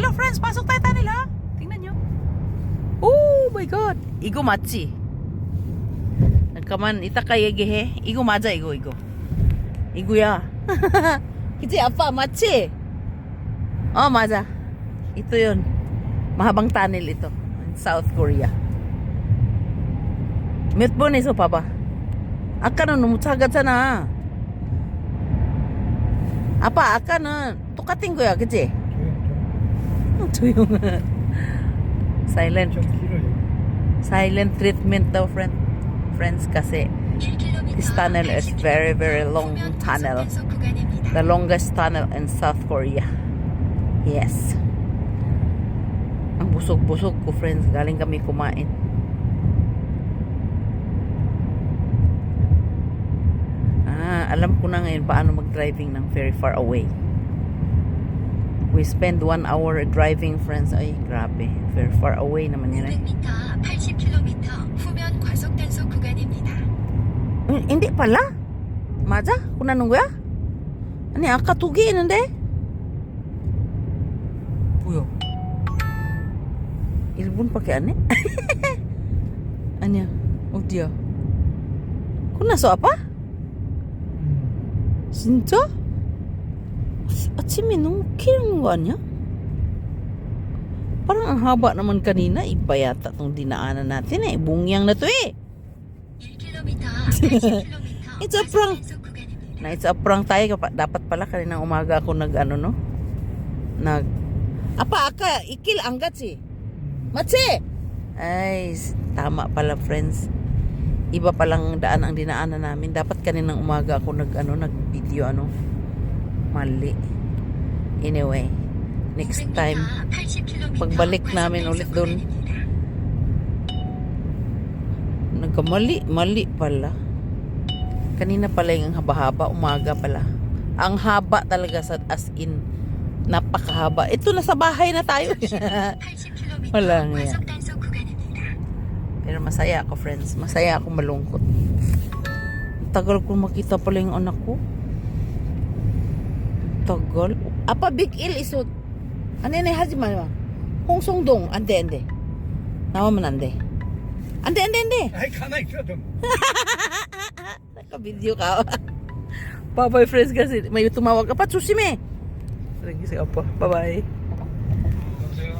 Hello friends, pasok tayo tunnel ha. Tingnan nyo. Oh my god. 이거 맞지? 잠깐만 이따가 얘기해. 이거 맞아 이거. 이거야. 그치 아빠 맞지? 맞아. Ito yun. Mahabang tunnel ito. In South Korea. 몇 번에서 봐봐. 아까는 너무 작았잖아. 아빠 아까는 똑같은 거야 그치? 조용한 silent treatment daw friends kasi this tunnel is very long tunnel, the longest tunnel in South Korea. Yes, ang busog ko friends, galing kami kumain. Alam ko na ngayon paano mag-driving ng very far away. We spend 1 hour driving friends. Ay, grabe. Very far away naman yun. 900m, 80km 후면 과속 단속 구간입니다. Hindi pala. 맞아? kung anong 거야? 아니, 아까 2개 있는데? 뭐야? 일본밖에 안 해? 아니야. 어디야? 끝났어, 아빠? 진짜? 아침에 nung kilang ko niya? Parang ang haba naman kanina. Iba yata itong dinaanan natin eh. Bungyang na to eh. 1km, 80km It's a prank. 단속 구간입니다. Na it's a prank tayo. Dapat pala kaninang umaga ako Apa aka ikil angkat si? Matse! Ay, tama pala friends. Iba palang daan ang dinaanan namin. Dapat kaninang umaga ako nag-video mali. Anyway, next 200m, time 80km pagbalik namin ulit doon, mali pala. Kanina pala yung haba-haba, umaga pala. Ang haba talaga as in napakahaba. Ito nasa bahay na tayo. 80km Wala nga. 과속 단속 구간입니다. Pero masaya ako friends. Masaya ako malungkot. Tagal ko makita pala yung anak ko. Tagal. Apa Big Il isot. Ano yan haji ma. 홍성동. Ande. Nawaman ande. Ande. Ay, kanay ka doon. Naka-video ka. Bye-bye friends kasi. May tumawag ka pa. Susime. Sige pa. Bye-bye. 여보세요?